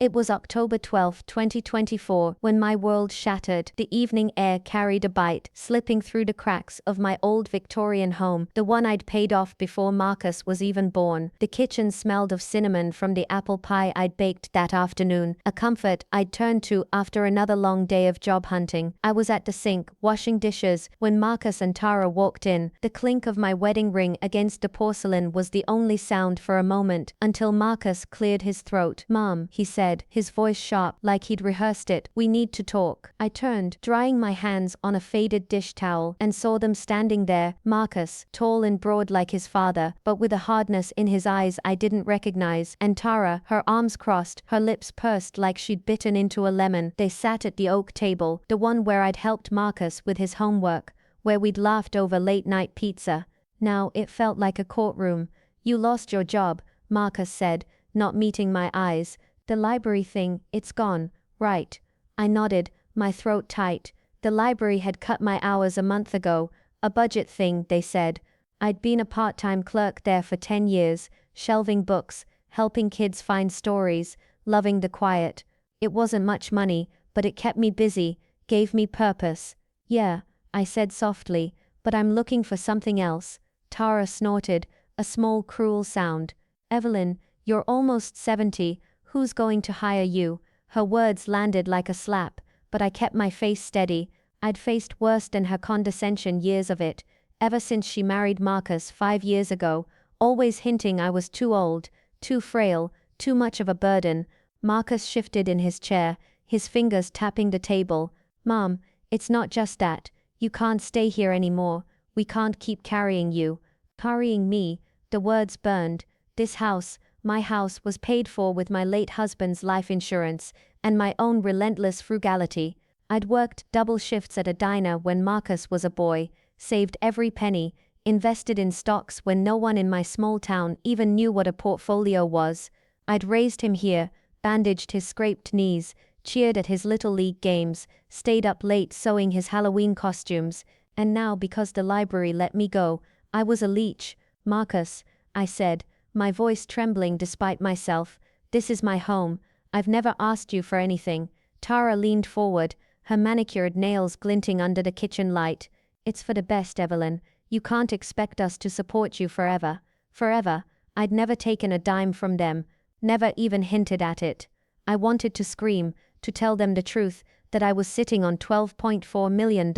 It was October 12, 2024, when my world shattered. The evening air carried a bite, slipping through the cracks of my old Victorian home, the one I'd paid off before Marcus was even born. The kitchen smelled of cinnamon from the apple pie I'd baked that afternoon, a comfort I'd turned to after another long day of job hunting. I was at the sink, washing dishes, when Marcus and Tara walked in. The clink of my wedding ring against the porcelain was the only sound for a moment, until Marcus cleared his throat. "Mom," he said, his voice sharp, like he'd rehearsed it, "we need to talk." I turned, drying my hands on a faded dish towel, and saw them standing there. Marcus, tall and broad like his father, but with a hardness in his eyes I didn't recognize, and Tara, her arms crossed, her lips pursed like she'd bitten into a lemon. They sat at the oak table, the one where I'd helped Marcus with his homework, where we'd laughed over late-night pizza. Now it felt like a courtroom. "You lost your job," Marcus said, not meeting my eyes. "The library thing, it's gone, right?" I nodded, my throat tight. The library had cut my hours a month ago. A budget thing, they said. I'd been a part-time clerk there for 10 years, shelving books, helping kids find stories, loving the quiet. It wasn't much money, but it kept me busy, gave me purpose. "Yeah," I said softly, "but I'm looking for something else." Tara snorted, a small cruel sound. "Evelyn, you're almost 70. Who's going to hire you?" Her words landed like a slap, but I kept my face steady. I'd faced worse than her condescension, years of it, ever since she married Marcus 5 years ago, always hinting I was too old, too frail, too much of a burden. Marcus shifted in his chair, his fingers tapping the table. "Mom, it's not just that. You can't stay here anymore. We can't keep carrying you." Carrying me, the words burned. This house, my house, was paid for with my late husband's life insurance, and my own relentless frugality. I'd worked double shifts at a diner when Marcus was a boy, saved every penny, invested in stocks when no one in my small town even knew what a portfolio was. I'd raised him here, bandaged his scraped knees, cheered at his little league games, stayed up late sewing his Halloween costumes, and now, because the library let me go, I was a leech. "Marcus," I said, my voice trembling despite myself, "this is my home. I've never asked you for anything." Tara leaned forward, her manicured nails glinting under the kitchen light. "It's for the best, Evelyn. You can't expect us to support you forever." Forever. I'd never taken a dime from them, never even hinted at it. I wanted to scream, to tell them the truth, that I was sitting on $12.4 million,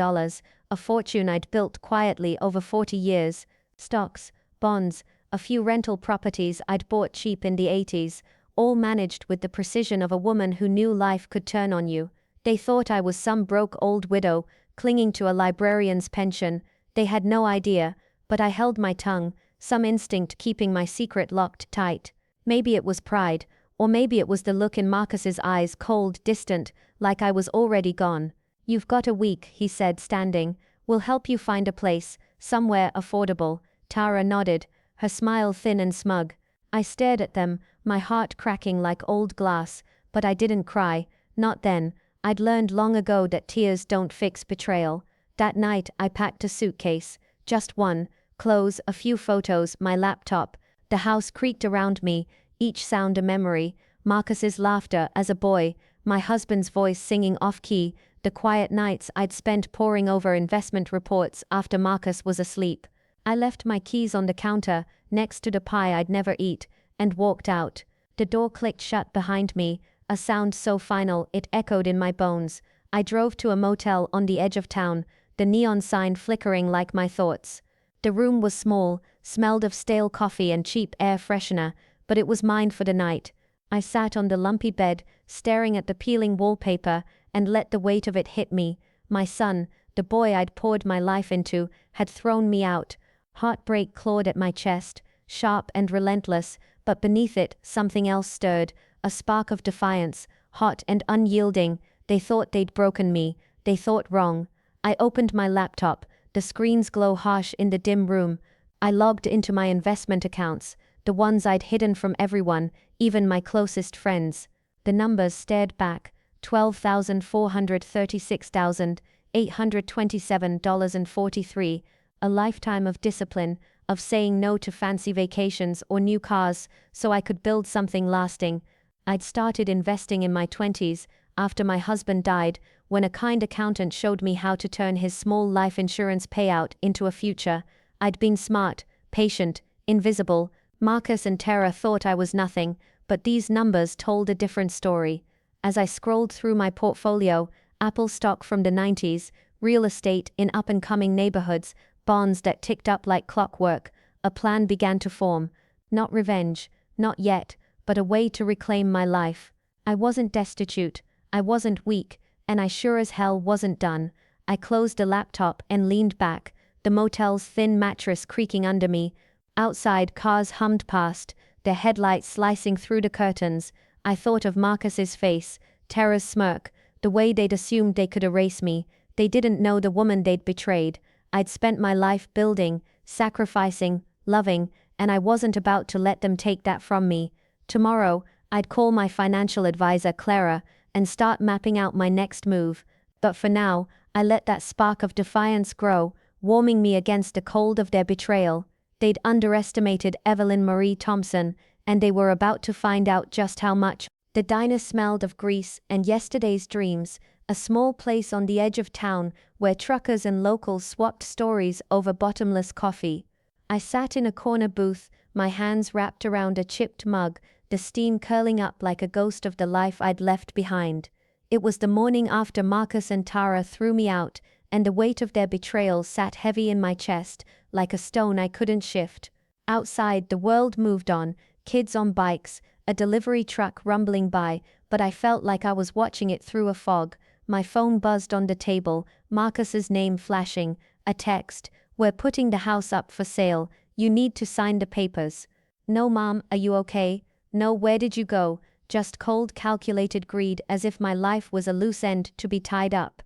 a fortune I'd built quietly over 40 years. Stocks, bonds, a few rental properties I'd bought cheap in the 80s, all managed with the precision of a woman who knew life could turn on you. They thought I was some broke old widow, clinging to a librarian's pension. They had no idea, but I held my tongue, some instinct keeping my secret locked tight. Maybe it was pride, or maybe it was the look in Marcus's eyes, cold, distant, like I was already gone. "You've got a week," he said, standing. "We'll help you find a place, somewhere affordable." Tara nodded, her smile thin and smug. I stared at them, my heart cracking like old glass, but I didn't cry, not then. I'd learned long ago that tears don't fix betrayal. That night I packed a suitcase, just one, clothes, a few photos, my laptop. The house creaked around me, each sound a memory. Marcus's laughter as a boy, my husband's voice singing off-key, the quiet nights I'd spent poring over investment reports after Marcus was asleep. I left my keys on the counter, next to the pie I'd never eat, and walked out. The door clicked shut behind me, a sound so final it echoed in my bones. I drove to a motel on the edge of town, the neon sign flickering like my thoughts. The room was small, smelled of stale coffee and cheap air freshener, but it was mine for the night. I sat on the lumpy bed, staring at the peeling wallpaper, and let the weight of it hit me. My son, the boy I'd poured my life into, had thrown me out. Heartbreak clawed at my chest, sharp and relentless, but beneath it, something else stirred, a spark of defiance, hot and unyielding. They thought they'd broken me. They thought wrong. I opened my laptop, the screen's glow harsh in the dim room. I logged into my investment accounts, the ones I'd hidden from everyone, even my closest friends. The numbers stared back, $12,436,827.43, a lifetime of discipline, of saying no to fancy vacations or new cars so I could build something lasting. I'd started investing in my 20s, after my husband died, when a kind accountant showed me how to turn his small life insurance payout into a future. I'd been smart, patient, invisible. Marcus and Tara thought I was nothing, but these numbers told a different story. As I scrolled through my portfolio, Apple stock from the 90s, real estate in up-and-coming neighborhoods, bonds that ticked up like clockwork, a plan began to form. Not revenge, not yet, but a way to reclaim my life. I wasn't destitute, I wasn't weak, and I sure as hell wasn't done. I closed the laptop and leaned back, the motel's thin mattress creaking under me. Outside, cars hummed past, their headlights slicing through the curtains. I thought of Marcus's face, Tara's smirk, the way they'd assumed they could erase me. They didn't know the woman they'd betrayed. I'd spent my life building, sacrificing, loving, and I wasn't about to let them take that from me. Tomorrow, I'd call my financial advisor Clara and start mapping out my next move. But for now, I let that spark of defiance grow, warming me against the cold of their betrayal. They'd underestimated Evelyn Marie Thompson, and they were about to find out just how much. The diner smelled of grease and yesterday's dreams, a small place on the edge of town where truckers and locals swapped stories over bottomless coffee. I sat in a corner booth, my hands wrapped around a chipped mug, the steam curling up like a ghost of the life I'd left behind. It was the morning after Marcus and Tara threw me out, and the weight of their betrayal sat heavy in my chest, like a stone I couldn't shift. Outside, the world moved on, kids on bikes, a delivery truck rumbling by, but I felt like I was watching it through a fog. My phone buzzed on the table, Marcus's name flashing, a text: "We're putting the house up for sale, you need to sign the papers." "No, Mom, are you okay?" "No, where did you go?" Just cold calculated greed, as if my life was a loose end to be tied up.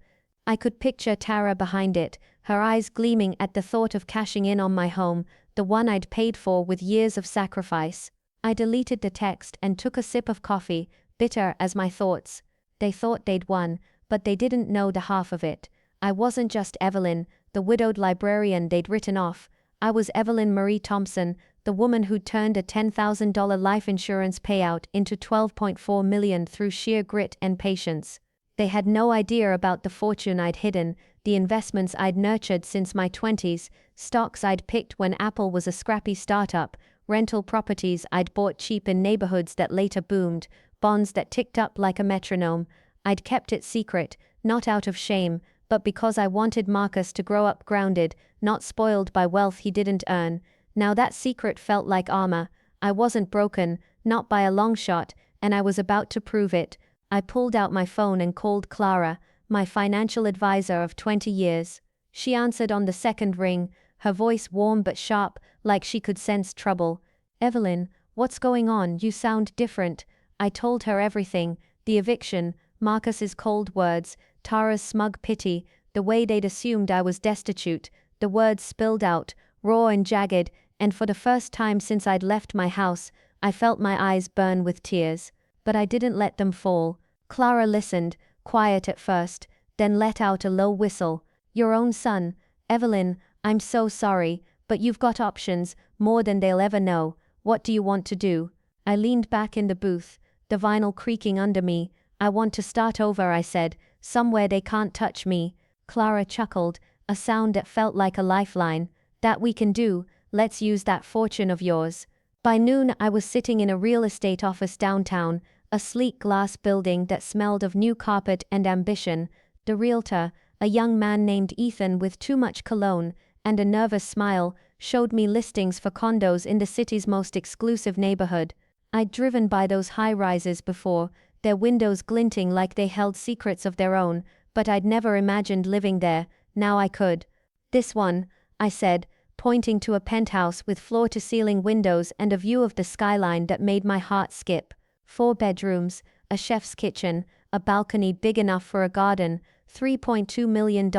I could picture Tara behind it, her eyes gleaming at the thought of cashing in on my home, the one I'd paid for with years of sacrifice. I deleted the text and took a sip of coffee, bitter as my thoughts. They thought they'd won, but they didn't know the half of it. I wasn't just Evelyn, the widowed librarian they'd written off. I was Evelyn Marie Thompson, the woman who'd turned a $10,000 life insurance payout into $12.4 million through sheer grit and patience. They had no idea about the fortune I'd hidden, the investments I'd nurtured since my 20s, stocks I'd picked when Apple was a scrappy startup, rental properties I'd bought cheap in neighborhoods that later boomed, bonds that ticked up like a metronome. I'd kept it secret, not out of shame, but because I wanted Marcus to grow up grounded, not spoiled by wealth he didn't earn. Now that secret felt like armor. I wasn't broken, not by a long shot, and I was about to prove it. I pulled out my phone and called Clara, my financial advisor of 20 years. She answered on the second ring, her voice warm but sharp, like she could sense trouble. "Evelyn, what's going on? You sound different." I told her everything, the eviction, Marcus's cold words, Tara's smug pity, the way they'd assumed I was destitute. The words spilled out, raw and jagged, and for the first time since I'd left my house, I felt my eyes burn with tears. But I didn't let them fall. Clara listened, quiet at first, then let out a low whistle. "Your own son. Evelyn, I'm so sorry, but you've got options, more than they'll ever know. What do you want to do?" I leaned back in the booth, the vinyl creaking under me. "I want to start over," I said, "somewhere they can't touch me." Clara chuckled, a sound that felt like a lifeline. "That we can do, let's use that fortune of yours." By noon I was sitting in a real estate office downtown, a sleek glass building that smelled of new carpet and ambition. The realtor, a young man named Ethan with too much cologne and a nervous smile, showed me listings for condos in the city's most exclusive neighborhood. I'd driven by those high-rises before, their windows glinting like they held secrets of their own, but I'd never imagined living there. Now I could. "This one," I said, pointing to a penthouse with floor-to-ceiling windows and a view of the skyline that made my heart skip. 4 bedrooms, a chef's kitchen, a balcony big enough for a garden, $3.2 million,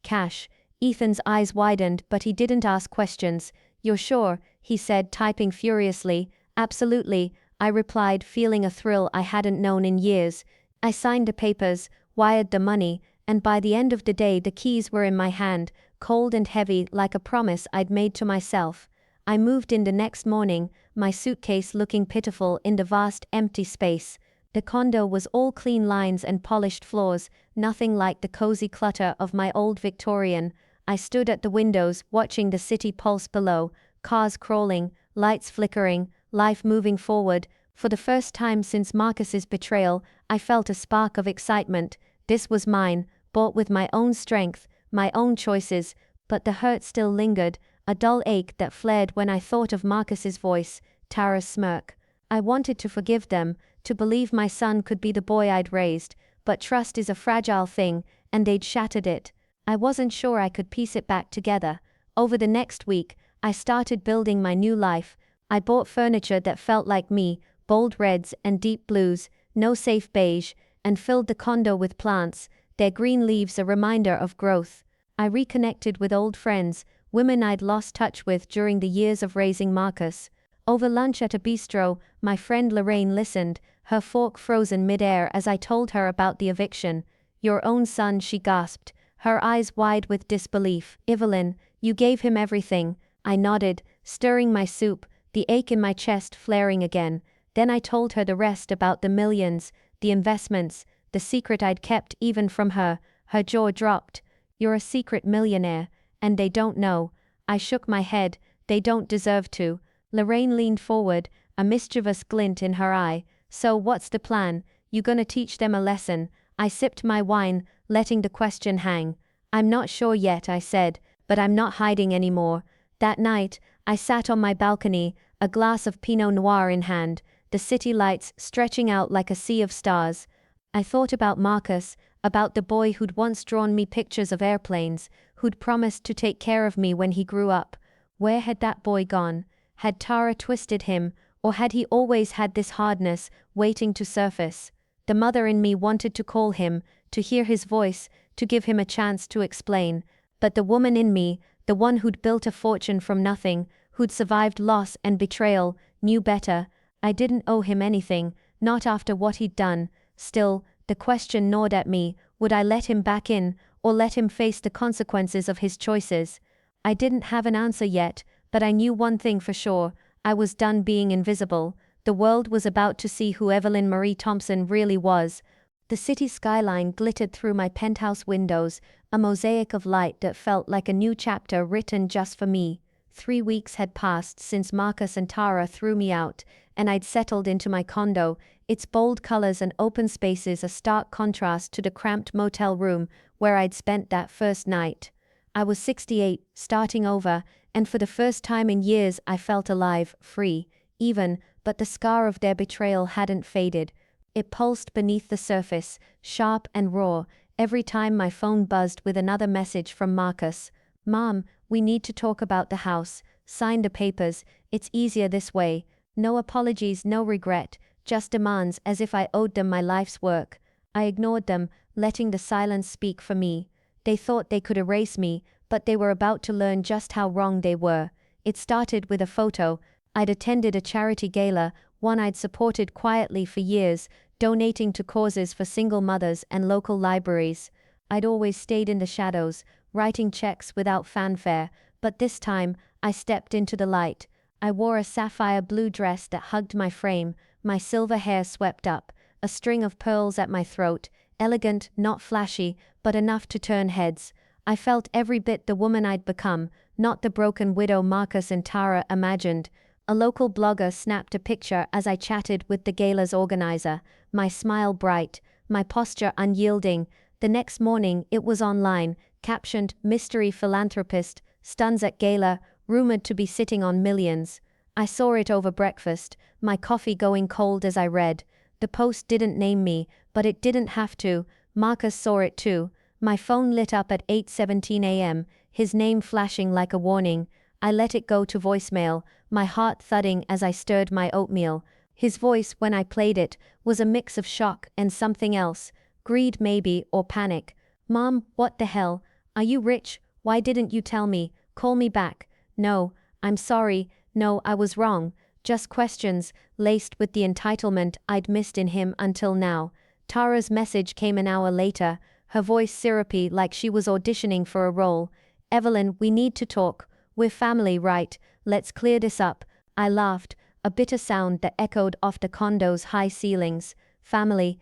cash. Ethan's eyes widened, but he didn't ask questions. "You're sure?" he said, typing furiously. "Absolutely," I replied, feeling a thrill I hadn't known in years. I signed the papers, wired the money, and by the end of the day the keys were in my hand, cold and heavy like a promise I'd made to myself. I moved in the next morning, my suitcase looking pitiful in the vast empty space. The condo was all clean lines and polished floors, nothing like the cozy clutter of my old Victorian. I stood at the windows watching the city pulse below, cars crawling, lights flickering, life moving forward. For the first time since Marcus's betrayal, I felt a spark of excitement. This was mine, bought with my own strength, my own choices, but the hurt still lingered, a dull ache that flared when I thought of Marcus's voice, Tara's smirk. I wanted to forgive them, to believe my son could be the boy I'd raised, but trust is a fragile thing, and they'd shattered it. I wasn't sure I could piece it back together. Over the next week, I started building my new life. I bought furniture that felt like me, bold reds and deep blues, no safe beige, and filled the condo with plants, their green leaves a reminder of growth. I reconnected with old friends, women I'd lost touch with during the years of raising Marcus. Over lunch at a bistro, my friend Lorraine listened, her fork frozen mid-air as I told her about the eviction. "Your own son," she gasped, her eyes wide with disbelief. "Evelyn, you gave him everything." I nodded, stirring my soup, the ache in my chest flaring again. Then I told her the rest about the millions, the investments, the secret I'd kept even from her. Her jaw dropped. "You're a secret millionaire, and they don't know." I shook my head. "They don't deserve to." Lorraine leaned forward, a mischievous glint in her eye. "So what's the plan? You gonna teach them a lesson?" I sipped my wine, letting the question hang. "I'm not sure yet," I said, "but I'm not hiding anymore." That night, I sat on my balcony, a glass of Pinot Noir in hand, the city lights stretching out like a sea of stars. I thought about Marcus, about the boy who'd once drawn me pictures of airplanes, who'd promised to take care of me when he grew up. Where had that boy gone? Had Tara twisted him, or had he always had this hardness, waiting to surface? The mother in me wanted to call him, to hear his voice, to give him a chance to explain. But the woman in me, the one who'd built a fortune from nothing, who'd survived loss and betrayal, knew better. I didn't owe him anything, not after what he'd done. Still, the question gnawed at me, would I let him back in, or let him face the consequences of his choices? I didn't have an answer yet, but I knew one thing for sure, I was done being invisible. The world was about to see who Evelyn Marie Thompson really was. The city skyline glittered through my penthouse windows, a mosaic of light that felt like a new chapter written just for me. 3 weeks had passed since Marcus and Tara threw me out, and I'd settled into my condo, its bold colors and open spaces a stark contrast to the cramped motel room where I'd spent that first night. I was 68, starting over, and for the first time in years I felt alive, free, even, but the scar of their betrayal hadn't faded. It pulsed beneath the surface, sharp and raw, every time my phone buzzed with another message from Marcus. "Mom, we need to talk about the house. Sign the papers, it's easier this way." No apologies, no regret, just demands as if I owed them my life's work. I ignored them, letting the silence speak for me. They thought they could erase me, but they were about to learn just how wrong they were. It started with a photo. I'd attended a charity gala, one I'd supported quietly for years, donating to causes for single mothers and local libraries. I'd always stayed in the shadows, writing checks without fanfare, but this time, I stepped into the light. I wore a sapphire blue dress that hugged my frame, my silver hair swept up, a string of pearls at my throat, elegant, not flashy, but enough to turn heads. I felt every bit the woman I'd become, not the broken widow Marcus and Tara imagined. A local blogger snapped a picture as I chatted with the gala's organizer, my smile bright, my posture unyielding. The next morning it was online, captioned, "Mystery philanthropist, stuns at gala, rumored to be sitting on millions." I saw it over breakfast, my coffee going cold as I read. The post didn't name me, but it didn't have to. Marcus saw it too. My phone lit up at 8:17 a.m., his name flashing like a warning. I let it go to voicemail, my heart thudding as I stirred my oatmeal. His voice, when I played it, was a mix of shock and something else. Greed maybe, or panic. "Mom, what the hell? Are you rich? Why didn't you tell me? Call me back." "No, I'm sorry. No, I was wrong." Just questions, laced with the entitlement I'd missed in him until now. Tara's message came an hour later, her voice syrupy like she was auditioning for a role. "Evelyn, we need to talk. We're family, right? Let's clear this up. I laughed, a bitter sound that echoed off the condo's high ceilings. Family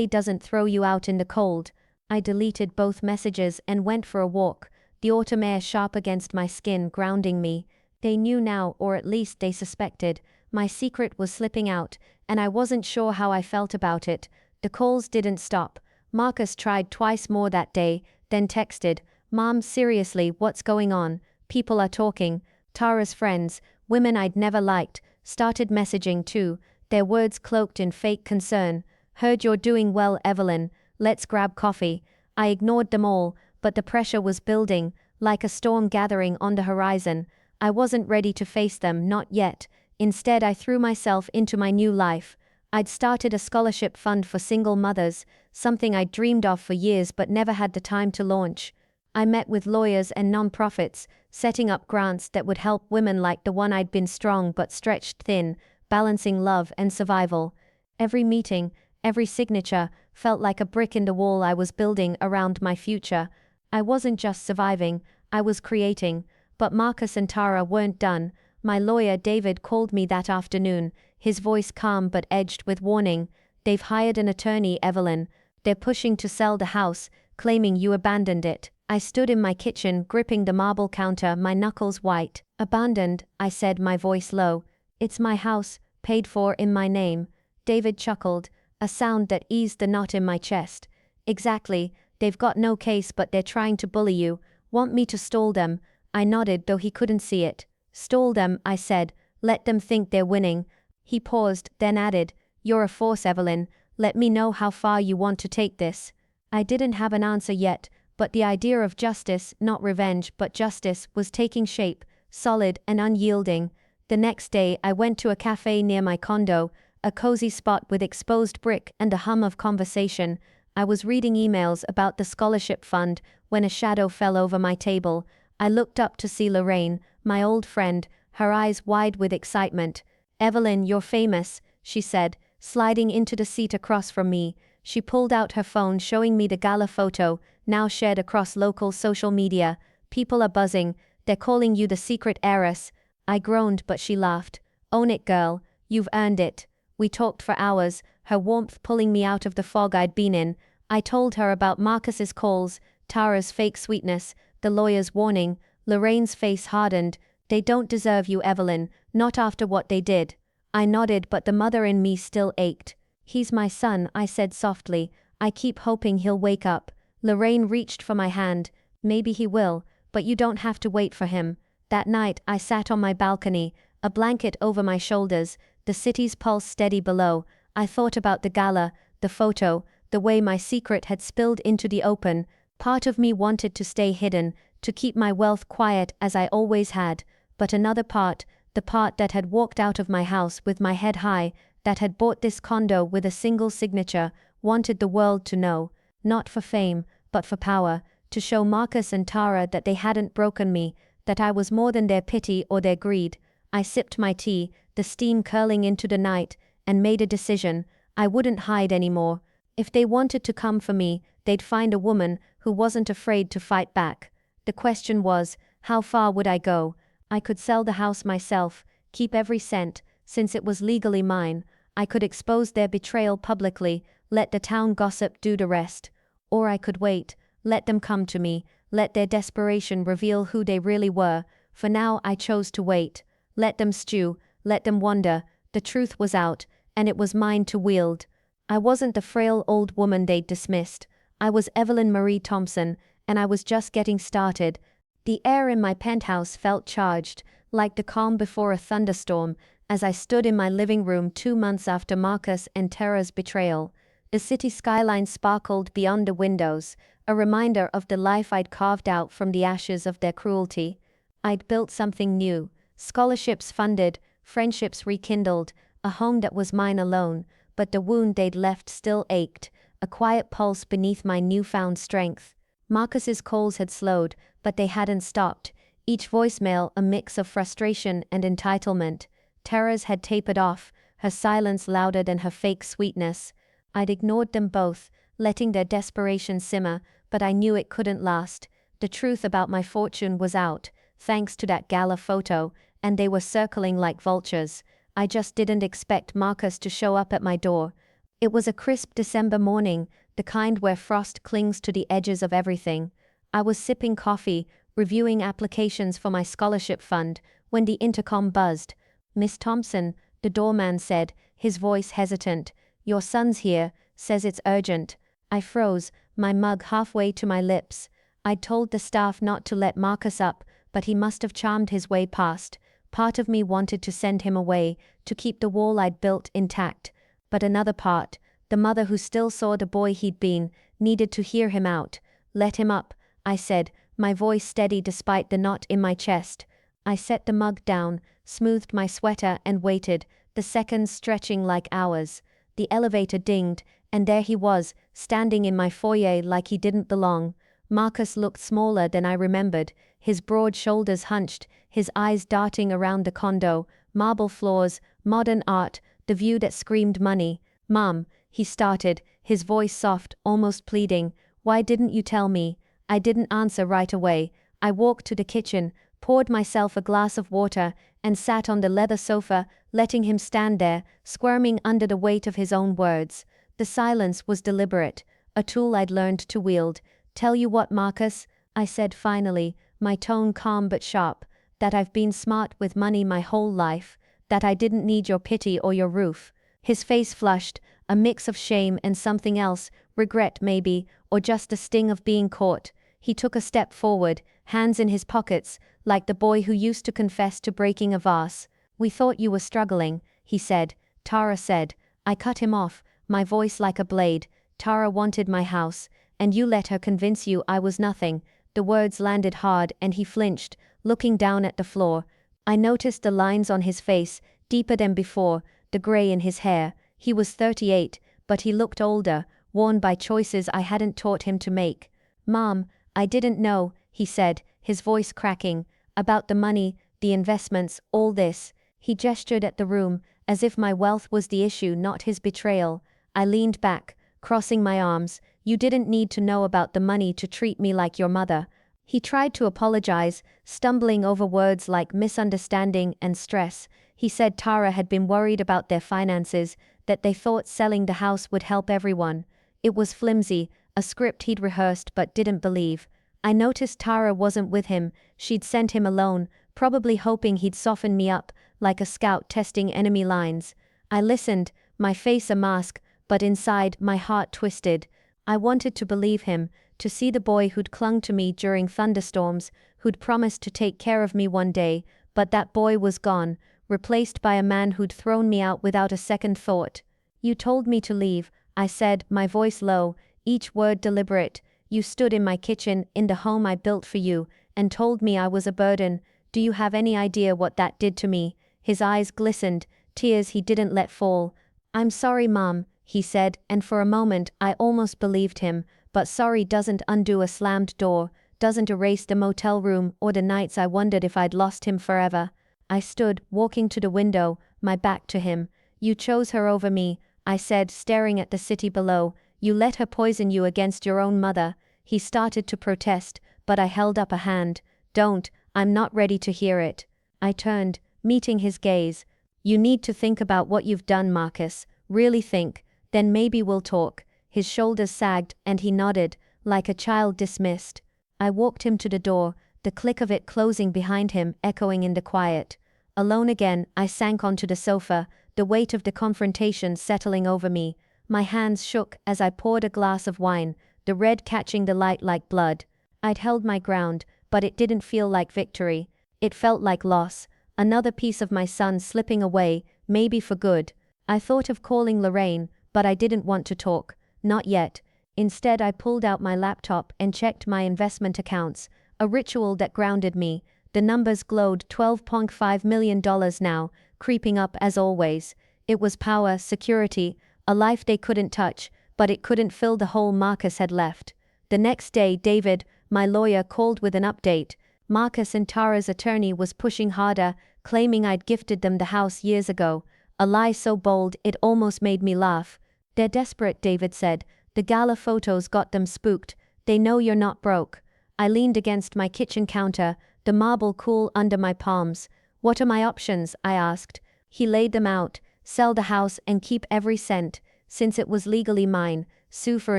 doesn't throw you out in the cold. I deleted both messages and went for a walk, the autumn air sharp against my skin grounding me. They knew now, or at least they suspected. My secret was slipping out, and I wasn't sure how I felt about it. The calls didn't stop. Marcus tried twice more that day, then texted, "Mom, seriously, what's going on? People are talking." Tara's friends, women I'd never liked, started messaging too, their words cloaked in fake concern. "Heard you're doing well, Evelyn. Let's grab coffee." I ignored them all, but the pressure was building, like a storm gathering on the horizon. I wasn't ready to face them, not yet. Instead, I threw myself into my new life. I'd started a scholarship fund for single mothers, something I'd dreamed of for years but never had the time to launch. I met with lawyers and nonprofits, setting up grants that would help women like the one I'd been strong but stretched thin, balancing love and survival. Every meeting, every signature, felt like a brick in the wall I was building around my future. I wasn't just surviving, I was creating. But Marcus and Tara weren't done. My lawyer David called me that afternoon, his voice calm but edged with warning. "They've hired an attorney, Evelyn. They're pushing to sell the house, claiming you abandoned it." I stood in my kitchen, gripping the marble counter, my knuckles white. "Abandoned," I said, my voice low. "It's my house, paid for in my name." David chuckled, a sound that eased the knot in my chest. "Exactly, they've got no case but they're trying to bully you. Want me to stall them?" I nodded, though he couldn't see it. "Stall them," I said. "Let them think they're winning." He paused, then added, "You're a force, Evelyn. Let me know how far you want to take this." I didn't have an answer yet, but the idea of justice, not revenge but justice, was taking shape, solid and unyielding. The next day I went to a cafe near my condo, a cozy spot with exposed brick and a hum of conversation. I was reading emails about the scholarship fund when a shadow fell over my table. I looked up to see Lorraine, my old friend, her eyes wide with excitement. "Evelyn, you're famous," she said, sliding into the seat across from me. She pulled out her phone, showing me the gala photo, now shared across local social media. "People are buzzing. They're calling you the secret heiress." I groaned, but she laughed. "Own it, girl. You've earned it." We talked for hours, her warmth pulling me out of the fog I'd been in. I told her about Marcus's calls, Tara's fake sweetness, the lawyer's warning. Lorraine's face hardened. "They don't deserve you, Evelyn, not after what they did." I nodded, but the mother in me still ached. "He's my son," I said softly. "I keep hoping he'll wake up." Lorraine reached for my hand. "Maybe he will, but you don't have to wait for him." That night, I sat on my balcony, a blanket over my shoulders, the city's pulse steady below. I thought about the gala, the photo, the way my secret had spilled into the open. Part of me wanted to stay hidden, to keep my wealth quiet as I always had. But another part, the part that had walked out of my house with my head high, that had bought this condo with a single signature, wanted the world to know. Not for fame, but for power, to show Marcus and Tara that they hadn't broken me, that I was more than their pity or their greed. I sipped my tea, the steam curling into the night, and made a decision. I wouldn't hide anymore. If they wanted to come for me, they'd find a woman who wasn't afraid to fight back. The question was, how far would I go? I could sell the house myself, keep every cent, since it was legally mine. I could expose their betrayal publicly, let the town gossip do the rest. Or I could wait, let them come to me, let their desperation reveal who they really were. For now I chose to wait. Let them stew, let them wonder. The truth was out, and it was mine to wield. I wasn't the frail old woman they'd dismissed. I was Evelyn Marie Thompson, and I was just getting started. The air in my penthouse felt charged, like the calm before a thunderstorm, as I stood in my living room 2 months after Marcus and Tara's betrayal. The city skyline sparkled beyond the windows, a reminder of the life I'd carved out from the ashes of their cruelty. I'd built something new, scholarships funded, friendships rekindled, a home that was mine alone, but the wound they'd left still ached, a quiet pulse beneath my newfound strength. Marcus's calls had slowed, but they hadn't stopped, each voicemail a mix of frustration and entitlement. Tara's had tapered off, her silence louder than her fake sweetness. I'd ignored them both, letting their desperation simmer, but I knew it couldn't last. The truth about my fortune was out. thanks to that gala photo, and they were circling like vultures. I just didn't expect Marcus to show up at my door. It was a crisp December morning, the kind where frost clings to the edges of everything. I was sipping coffee, reviewing applications for my scholarship fund, when the intercom buzzed. "Miss Thompson," the doorman said, his voice hesitant. "Your son's here, says it's urgent." I froze, my mug halfway to my lips. I'd told the staff not to let Marcus up, but he must have charmed his way past. Part of me wanted to send him away, to keep the wall I'd built intact. But another part, the mother who still saw the boy he'd been, needed to hear him out. "Let him up," I said, my voice steady despite the knot in my chest. I set the mug down, smoothed my sweater and waited, the seconds stretching like hours. The elevator dinged, and there he was, standing in my foyer like he didn't belong. Marcus looked smaller than I remembered, his broad shoulders hunched, his eyes darting around the condo, marble floors, modern art, the view that screamed money. "Mom," he started, his voice soft, almost pleading, "why didn't you tell me?" I didn't answer right away. I walked to the kitchen, poured myself a glass of water, and sat on the leather sofa, letting him stand there, squirming under the weight of his own words. The silence was deliberate, a tool I'd learned to wield. "Tell you what, Marcus," I said finally, my tone calm but sharp, "that I've been smart with money my whole life, that I didn't need your pity or your roof." His face flushed, a mix of shame and something else, regret maybe, or just a sting of being caught. He took a step forward, hands in his pockets, like the boy who used to confess to breaking a vase. "We thought you were struggling," he said. "Tara said." I cut him off, my voice like a blade. "Tara wanted my house, and you let her convince you I was nothing." The words landed hard and he flinched, looking down at the floor. I noticed the lines on his face, deeper than before, the gray in his hair. He was 38, but he looked older, worn by choices I hadn't taught him to make. "Mom, I didn't know," he said, his voice cracking, "about the money, the investments, all this." He gestured at the room, as if my wealth was the issue, not his betrayal. I leaned back, crossing my arms. "You didn't need to know about the money to treat me like your mother." He tried to apologize, stumbling over words like misunderstanding and stress. He said Tara had been worried about their finances, that they thought selling the house would help everyone. It was flimsy, a script he'd rehearsed but didn't believe. I noticed Tara wasn't with him, she'd sent him alone, probably hoping he'd soften me up, like a scout testing enemy lines. I listened, my face a mask, but inside, my heart twisted. I wanted to believe him, to see the boy who'd clung to me during thunderstorms, who'd promised to take care of me one day, but that boy was gone, replaced by a man who'd thrown me out without a second thought. "You told me to leave," I said, my voice low, each word deliberate. "You stood in my kitchen, in the home I built for you, and told me I was a burden. Do you have any idea what that did to me?" His eyes glistened, tears he didn't let fall. "I'm sorry, Mom," he said, and for a moment I almost believed him, but sorry doesn't undo a slammed door, doesn't erase the motel room or the nights I wondered if I'd lost him forever. I stood, walking to the window, my back to him. "You chose her over me," I said, staring at the city below. "You let her poison you against your own mother." He started to protest, but I held up a hand. "Don't, I'm not ready to hear it." I turned, meeting his gaze. "You need to think about what you've done, Marcus. Really think. Then maybe we'll talk." His shoulders sagged, and he nodded, like a child dismissed. I walked him to the door, the click of it closing behind him echoing in the quiet. Alone again, I sank onto the sofa, the weight of the confrontation settling over me. My hands shook as I poured a glass of wine, the red catching the light like blood. I'd held my ground, but it didn't feel like victory. It felt like loss. Another piece of my son slipping away, maybe for good. I thought of calling Lorraine, but I didn't want to talk. Not yet. Instead, I pulled out my laptop and checked my investment accounts, a ritual that grounded me. The numbers glowed. $12.5 million now, creeping up as always. It was power, security, a life they couldn't touch, but it couldn't fill the hole Marcus had left. The next day, David, my lawyer, called with an update. Marcus and Tara's attorney was pushing harder, claiming I'd gifted them the house years ago. A lie so bold it almost made me laugh. "They're desperate," David said. "The gala photos got them spooked. They know you're not broke." I leaned against my kitchen counter, the marble cool under my palms. What are my options? I asked. He laid them out: sell the house and keep every cent, since it was legally mine, sue for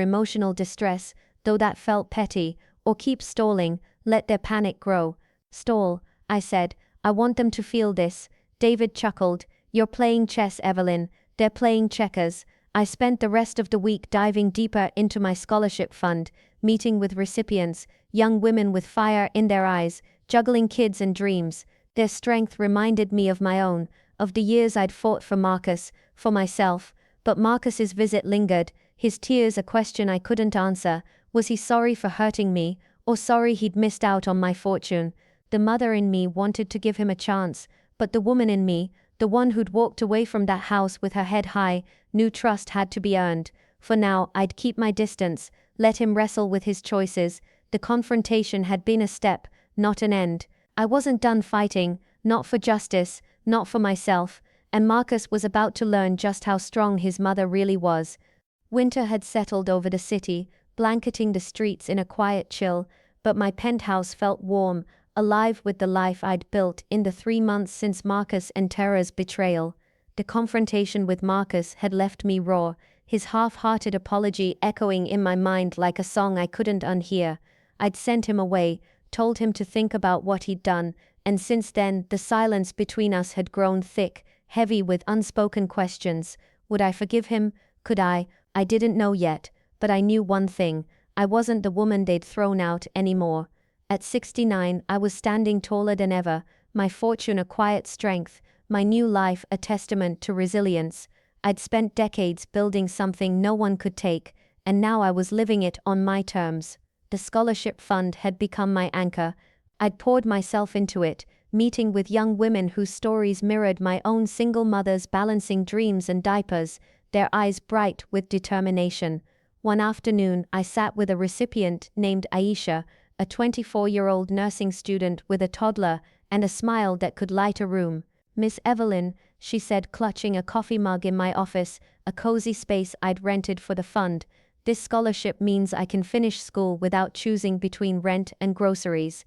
emotional distress, though that felt petty, or keep stalling, let their panic grow. Stall, I said. I want them to feel this. David chuckled. You're playing chess, Evelyn. They're playing checkers. I spent the rest of the week diving deeper into my scholarship fund, meeting with recipients, young women with fire in their eyes, juggling kids and dreams. Their strength reminded me of my own, of the years I'd fought for Marcus, for myself. But Marcus's visit lingered, his tears a question I couldn't answer. Was he sorry for hurting me, or sorry he'd missed out on my fortune? The mother in me wanted to give him a chance, but the woman in me, the one who'd walked away from that house with her head high, knew trust had to be earned. For now, I'd keep my distance, let him wrestle with his choices. The confrontation had been a step, not an end. I wasn't done fighting, not for justice, not for myself, and Marcus was about to learn just how strong his mother really was. Winter had settled over the city, blanketing the streets in a quiet chill, but my penthouse felt warm, alive with the life I'd built in the 3 months since Marcus and Tara's betrayal. The confrontation with Marcus had left me raw, his half-hearted apology echoing in my mind like a song I couldn't unhear. I'd sent him away, told him to think about what he'd done, and since then the silence between us had grown thick, heavy with unspoken questions. Would I forgive him? Could I? I didn't know yet, but I knew one thing: I wasn't the woman they'd thrown out anymore. At 69, I was standing taller than ever, my fortune a quiet strength, my new life a testament to resilience. I'd spent decades building something no one could take, and now I was living it on my terms. The scholarship fund had become my anchor. I'd poured myself into it, meeting with young women whose stories mirrored my own, single mothers balancing dreams and diapers, their eyes bright with determination. One afternoon, I sat with a recipient named Aisha, a 24-year-old nursing student with a toddler and a smile that could light a room. "Miss Evelyn," she said, clutching a coffee mug in my office, a cozy space I'd rented for the fund, "this scholarship means I can finish school without choosing between rent and groceries."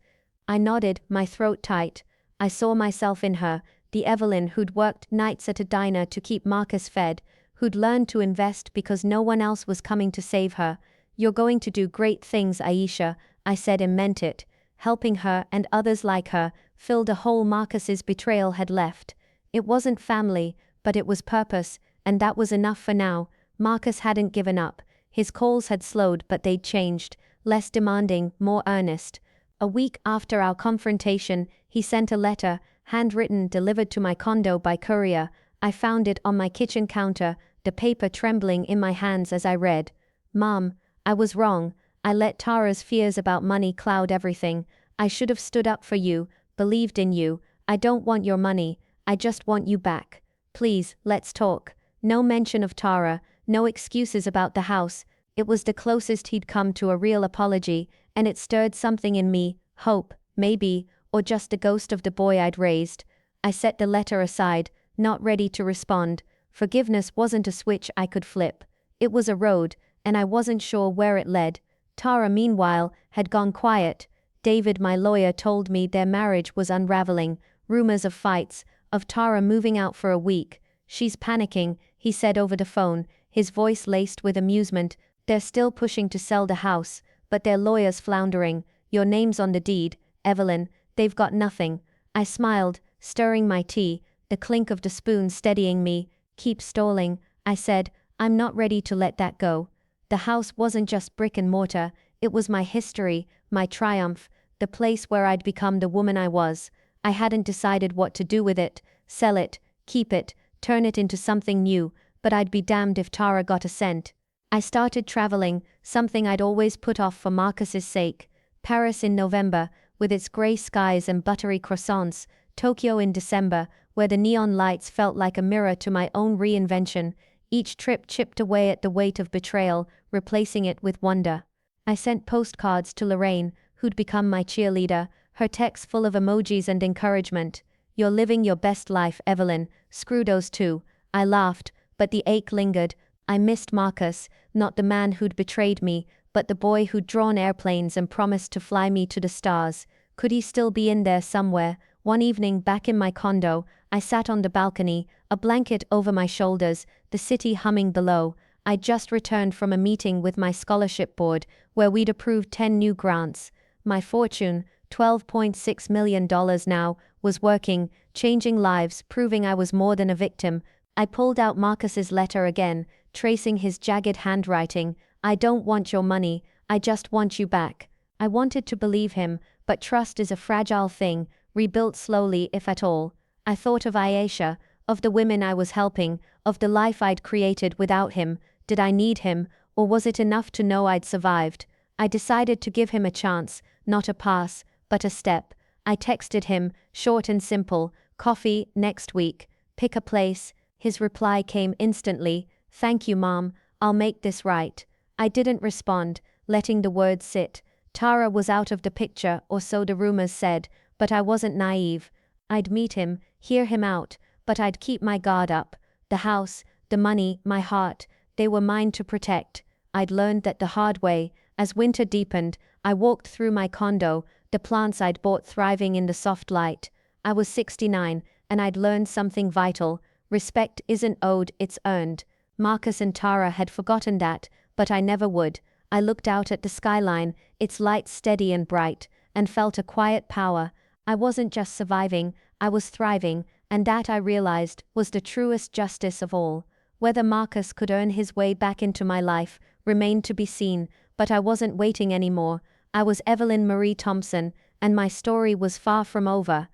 I nodded, my throat tight. I saw myself in her, the Evelyn who'd worked nights at a diner to keep Marcus fed, who'd learned to invest because no one else was coming to save her. "You're going to do great things, Aisha," I said and meant it. Helping her and others like her filled a hole Marcus's betrayal had left. It wasn't family, but it was purpose, and that was enough for now. Marcus hadn't given up. His calls had slowed, but they'd changed, less demanding, more earnest. A week after our confrontation, he sent a letter, handwritten, delivered to my condo by courier. I found it on my kitchen counter, the paper trembling in my hands as I read. "Mom, I was wrong. I let Tara's fears about money cloud everything. I should have stood up for you, believed in you. I don't want your money. I just want you back. Please, let's talk." No mention of Tara, no excuses about the house. It was the closest he'd come to a real apology, and it stirred something in me, hope, maybe, or just the ghost of the boy I'd raised. I set the letter aside, not ready to respond. Forgiveness wasn't a switch I could flip. It was a road, and I wasn't sure where it led. Tara, meanwhile, had gone quiet. David, my lawyer, told me their marriage was unraveling. Rumors of fights, of Tara moving out for a week. "She's panicking," he said over the phone, his voice laced with amusement. "They're still pushing to sell the house, but their lawyer's floundering. Your name's on the deed, Evelyn. They've got nothing." I smiled, stirring my tea, the clink of the spoon steadying me. "Keep stalling," I said. "I'm not ready to let that go." The house wasn't just brick and mortar, it was my history, my triumph, the place where I'd become the woman I was. I hadn't decided what to do with it: sell it, keep it, turn it into something new, but I'd be damned if Tara got a cent. I started traveling, something I'd always put off for Marcus's sake. Paris in November, with its grey skies and buttery croissants, Tokyo in December, where the neon lights felt like a mirror to my own reinvention. Each trip chipped away at the weight of betrayal, replacing it with wonder. I sent postcards to Lorraine, who'd become my cheerleader, her texts full of emojis and encouragement. "You're living your best life, Evelyn. Screw those two." I laughed, but the ache lingered. I missed Marcus, not the man who'd betrayed me, but the boy who'd drawn airplanes and promised to fly me to the stars. Could he still be in there somewhere? One evening back in my condo, I sat on the balcony, a blanket over my shoulders, the city humming below. I'd just returned from a meeting with my scholarship board, where we'd approved 10 new grants. My fortune, $12.6 million now, was working, changing lives, proving I was more than a victim. I pulled out Marcus's letter again, tracing his jagged handwriting. I don't want your money, I just want you back. I wanted to believe him, but trust is a fragile thing, rebuilt slowly if at all. I thought of Aisha, of the women I was helping, of the life I'd created without him. Did I need him, or was it enough to know I'd survived? I decided to give him a chance, not a pass, but a step. I texted him, short and simple, coffee, next week, pick a place. His reply came instantly, thank you mom, I'll make this right. I didn't respond, letting the words sit. Tara was out of the picture, or so the rumors said, but I wasn't naive. I'd meet him, hear him out, but I'd keep my guard up. The house, the money, my heart, they were mine to protect. I'd learned that the hard way. As winter deepened, I walked through my condo, the plants I'd bought thriving in the soft light. I was 69, and I'd learned something vital. Respect isn't owed, it's earned. Marcus and Tara had forgotten that, but I never would. I looked out at the skyline, its lights steady and bright, and felt a quiet power. I wasn't just surviving, I was thriving, and that I realized was the truest justice of all. Whether Marcus could earn his way back into my life remained to be seen, but I wasn't waiting anymore. I was Evelyn Marie Thompson, and my story was far from over.